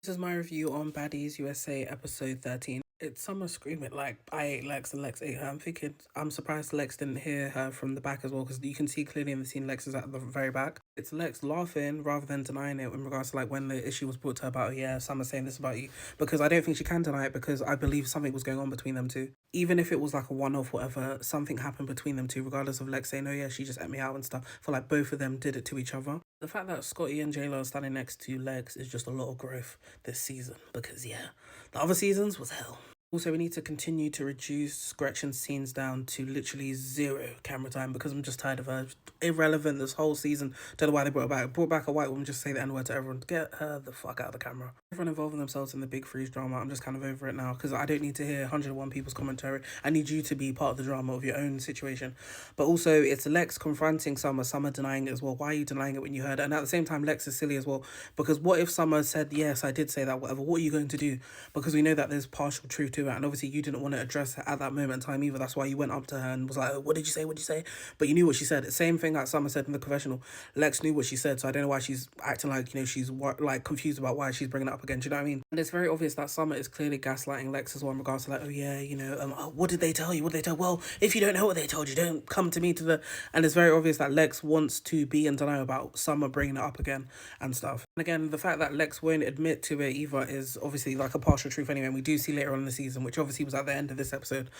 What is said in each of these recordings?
This is my review on Baddies USA episode 13. It's Summer screaming like, I ate Lex and Lex ate her. I'm thinking, I'm surprised Lex didn't hear her from the back as well, because you can see clearly in the scene Lex is at the very back. It's Lex laughing rather than denying it in regards to like when the issue was brought to her about, oh, yeah, Summer saying this about you. Because I don't think she can deny it, because I believe something was going on between them two. Even if it was like a one-off, whatever, something happened between them two, regardless of Lex saying, oh yeah, she just ate me out and stuff. I feel like both of them did it to each other. The fact that Scotty and JLo are standing next to Lex is just a lot of growth this season, because yeah, the other seasons was hell. Also, we need to continue to reduce Gretchen's scenes down to literally zero camera time, because I'm just tired of her. Irrelevant this whole season. Don't know why they brought her back. Brought back a white woman, just say the N-word to everyone. Get her the fuck out of the camera. Everyone involving themselves in the big freeze drama, I'm just kind of over it now, because I don't need to hear 101 people's commentary. I need you to be part of the drama of your own situation. But also, it's Lex confronting Summer denying it as well. Why are you denying it when you heard it? And at the same time, Lex is silly as well, because what if Summer said, yes, I did say that, whatever, what are you going to do? Because we know that there's partial truth to it, and obviously you didn't want to address it at that moment in time either. That's why you went up to her and was like, oh, what did you say? What did you say? But you knew what she said. Same thing that Summer said in the confessional. Lex knew what she said, so I don't know why she's acting like, she's like confused about why she's bringing it up again. Do you know what I mean? And it's very obvious that Summer is clearly gaslighting Lex as well in regards to like, oh yeah, oh, what did they tell you? What did they tell? Well, if you don't know what they told you, don't come to me to the. And it's very obvious that Lex wants to be in denial about Summer bringing it up again and stuff. And again, the fact that Lex won't admit to it either is obviously like a partial truth anyway. And we do see later on in the season, which obviously was at the end of this episode,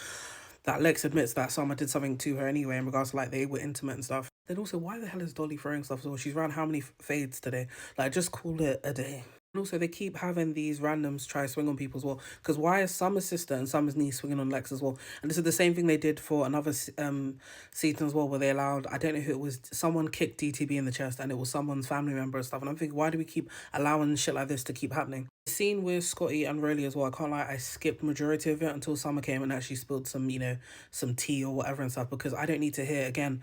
that Lex admits that Summer did something to her anyway in regards to like they were intimate and stuff. Then also, why the hell is Dolly throwing stuff? So she's ran how many fades today? Like, just call it a day. And also, they keep having these randoms try to swing on people as well. Because why is Summer's sister and Summer's niece swinging on Lex as well? And this is the same thing they did for another season as well, where they allowed, I don't know who it was, someone kicked DTB in the chest and it was someone's family member and stuff. And I'm thinking, why do we keep allowing shit like this to keep happening? The scene with Scotty and Rayleigh as well, I can't lie, I skipped majority of it until Summer came and actually spilled some, some tea or whatever and stuff, because I don't need to hear, again,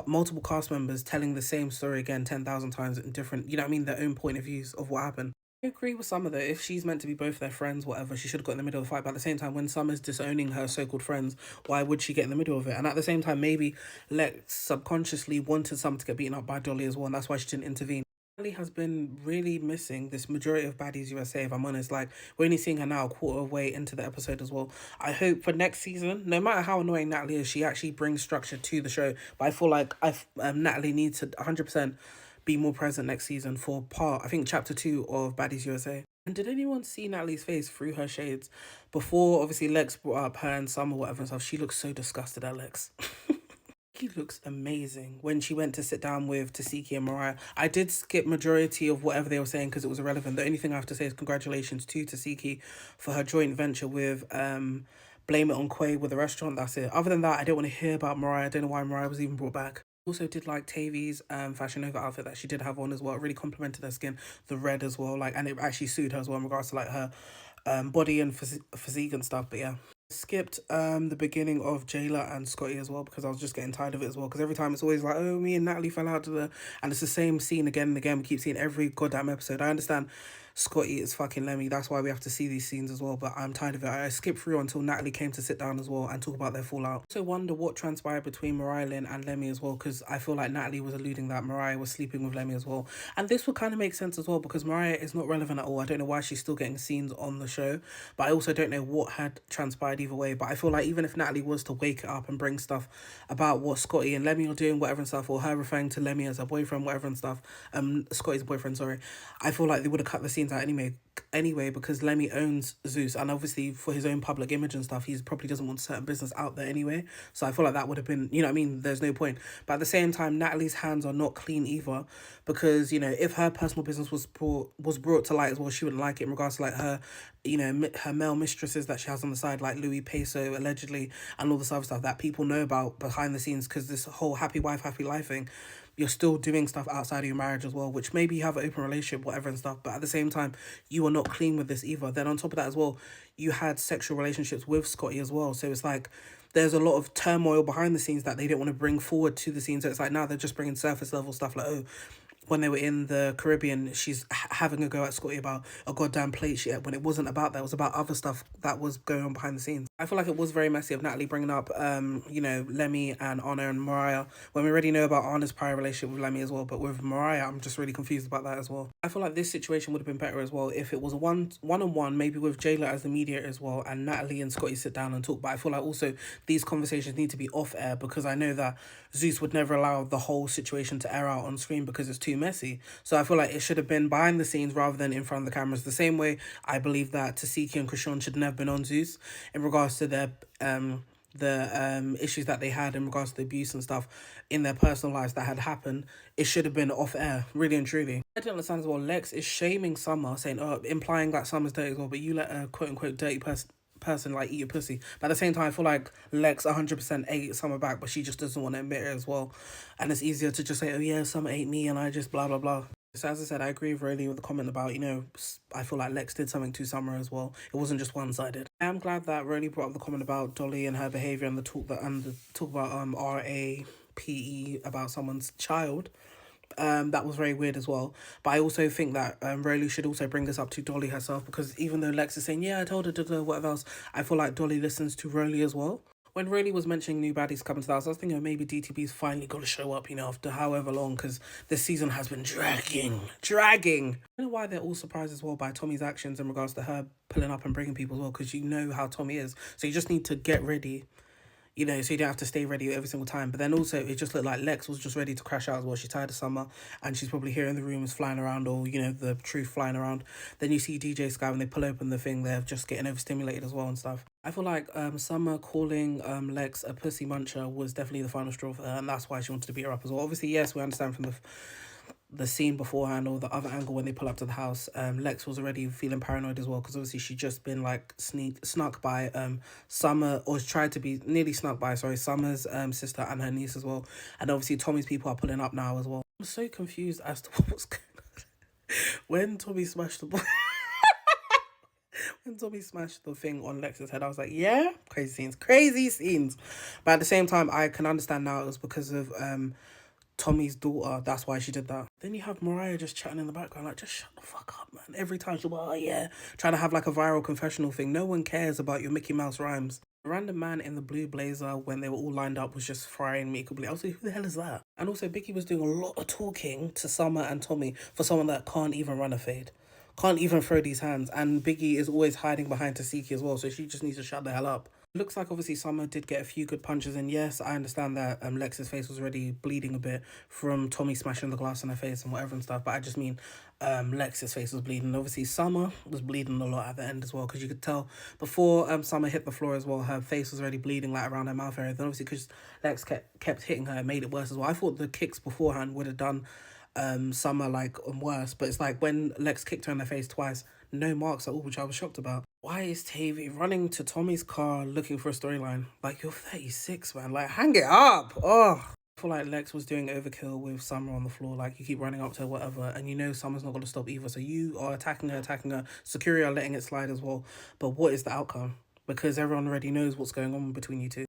multiple cast members telling the same story again 10,000 times in different, their own point of views of what happened. I agree with Summer though. If she's meant to be both their friends, whatever, she should have got in the middle of the fight. But at the same time, when Summer's disowning her so-called friends, why would she get in the middle of it? And at the same time, maybe Lex subconsciously wanted Summer to get beaten up by Dolly as well, and that's why she didn't intervene. Dolly has been really missing this majority of Baddies USA, if I'm honest. Like, we're only seeing her now a quarter of way into the episode as well. I hope for next season, no matter how annoying Natalie is, she actually brings structure to the show. But I feel like Natalie needs to 100% be more present next season for I think, chapter 2 of Baddies USA. And did anyone see Natalie's face through her shades? Before, obviously, Lex brought up her and Summer, whatever and stuff, she looks so disgusted at Lex. He looks amazing when she went to sit down with Tasiki and Mariah. I did skip majority of whatever they were saying because it was irrelevant. The only thing I have to say is congratulations to Tasiki for her joint venture with Blame It on Quay with the restaurant. That's it. Other than that, I don't want to hear about Mariah. I don't know why Mariah was even brought back. Also did like Tavy's Fashion Nova outfit that she did have on as well. It really complimented her skin, the red as well, like, and it actually suited her as well in regards to like her body and physique and stuff. But yeah, skipped the beginning of Jayla and Scotty as well, because I was just getting tired of it as well, because every time it's always like, oh, me and Natalie fell out to the, and it's the same scene again and again. We keep seeing every goddamn episode. I understand Scotty is fucking Lemmy, that's why we have to see these scenes as well, but I'm tired of it. I skipped through until Natalie came to sit down as well and talk about their fallout. I also wonder what transpired between Mariah Lynn and Lemmy as well, because I feel like Natalie was alluding that Mariah was sleeping with Lemmy as well, and this would kind of make sense as well, because Mariah is not relevant at all. I don't know why she's still getting scenes on the show, but I also don't know what had transpired either way. But I feel like even if Natalie was to wake it up and bring stuff about what Scotty and Lemmy are doing, whatever and stuff, or her referring to Lemmy as her boyfriend, whatever and stuff, Scotty's boyfriend, sorry, I feel like they would have cut the scenes out anyway, because Lemmy owns Zeus, and obviously for his own public image and stuff, he probably doesn't want certain business out there anyway. So I feel like that would have been, you know what I mean, there's no point. But at the same time, Natalie's hands are not clean either, because, if her personal business was brought to light as well, she wouldn't like it in regards to like her, her male mistresses that she has on the side, like Louis Peso allegedly, and all this other stuff that people know about behind the scenes, because this whole happy wife happy life thing, you're still doing stuff outside of your marriage as well, which maybe you have an open relationship, whatever and stuff, but at the same time, you are not clean with this either. Then on top of that as well, you had sexual relationships with Scotty as well. So it's like, there's a lot of turmoil behind the scenes that they don't want to bring forward to the scene. So it's like now they're just bringing surface level stuff like, oh, when they were in the Caribbean, she's having a go at Scotty about a goddamn plate she ate when it wasn't about that. It was about other stuff that was going on behind the scenes. I feel like it was very messy of Natalie bringing up, Lemmy and Anna and Mariah when we already know about Anna's prior relationship with Lemmy as well. But with Mariah, I'm just really confused about that as well. I feel like this situation would have been better as well if it was a one-on-one, maybe with Jayla as the mediator as well, and Natalie and Scotty sit down and talk. But I feel like also these conversations need to be off air because I know that Zeus would never allow the whole situation to air out on screen because it's too messy. So I feel like it should have been behind the scenes rather than in front of the cameras. The same way I believe that Tasiki and Krishan should never have been on Zeus in regards to their issues that they had in regards to the abuse and stuff in their personal lives that had happened. It should have been off air, really and truly. I don't understand as well. Lex is shaming Summer, saying, implying that Summer's dirty as well, but you let a quote unquote dirty person like eat your pussy. But at the same time, I feel like Lex 100% ate Summer back, but she just doesn't want to admit it as well. And it's easier to just say, oh yeah, Summer ate me and I just blah blah blah. So as I said, I agree really with the comment about, I feel like Lex did something to Summer as well. It wasn't just one-sided. I am glad that Rolly brought up the comment about Dolly and her behaviour and the talk about RAPE about someone's child. That was very weird as well. But I also think that Rolly should also bring this up to Dolly herself, because even though Lex is saying, yeah, I told her to do whatever else, I feel like Dolly listens to Rolly as well. When Rolly was mentioning new baddies coming to the house, I was thinking maybe DTB's finally got to show up, after however long, because this season has been dragging. I don't know why they're all surprised as well by Tommy's actions in regards to her pulling up and bringing people as well, because you know how Tommy is. So you just need to get ready, so you don't have to stay ready every single time. But then also, it just looked like Lex was just ready to crash out as well. She's tired of Summer, and she's probably hearing the rumours flying around, or, the truth flying around. Then you see DJ Sky, when they pull open the thing, they're just getting overstimulated as well and stuff. I feel like Summer calling Lex a pussy muncher was definitely the final straw for her, and that's why she wanted to beat her up as well. Obviously, yes, we understand from the scene beforehand, or the other angle when they pull up to the house, Lex was already feeling paranoid as well, because obviously she just been like snuck by Summer, or tried to be nearly snuck by, Summer's sister and her niece as well. And obviously Tommy's people are pulling up now as well. I'm so confused as to what was going on. When Tommy smashed the ball. When Tommy smashed the thing on Lex's head, I was like, yeah, crazy scenes. But at the same time, I can understand now it was because of Tommy's daughter. That's why she did that. Then you have Mariah just chatting in the background, like, just shut the fuck up, man. Every time she's like, oh yeah, trying to have like a viral confessional thing. No one cares about your Mickey Mouse rhymes. The random man in the blue blazer when they were all lined up was just frying me completely. I was like, who the hell is that? And also, Biggie was doing a lot of talking to Summer and Tommy for someone that can't even run a fade. Can't even throw these hands. And Biggie is always hiding behind Tasiki as well, so she just needs to shut the hell up. Looks like obviously Summer did get a few good punches, and yes, I understand that Lex's face was already bleeding a bit from Tommy smashing the glass in her face and whatever and stuff, but I just mean Lex's face was bleeding. Obviously Summer was bleeding a lot at the end as well, because you could tell before Summer hit the floor as well, her face was already bleeding like around her mouth area. Then obviously because Lex kept hitting her, it made it worse as well. I thought the kicks beforehand would have done Summer like worse, but it's like when Lex kicked her in the face twice, no marks at all, which I was shocked about. Why is Tavy running to Tommy's car looking for a storyline? Like, you're 36, man. Like, hang it up. Oh, I feel like Lex was doing overkill with Summer on the floor. Like, you keep running up to her, whatever, and Summer's not going to stop either. So you are attacking her. Security are letting it slide as well. But what is the outcome? Because everyone already knows what's going on between you two.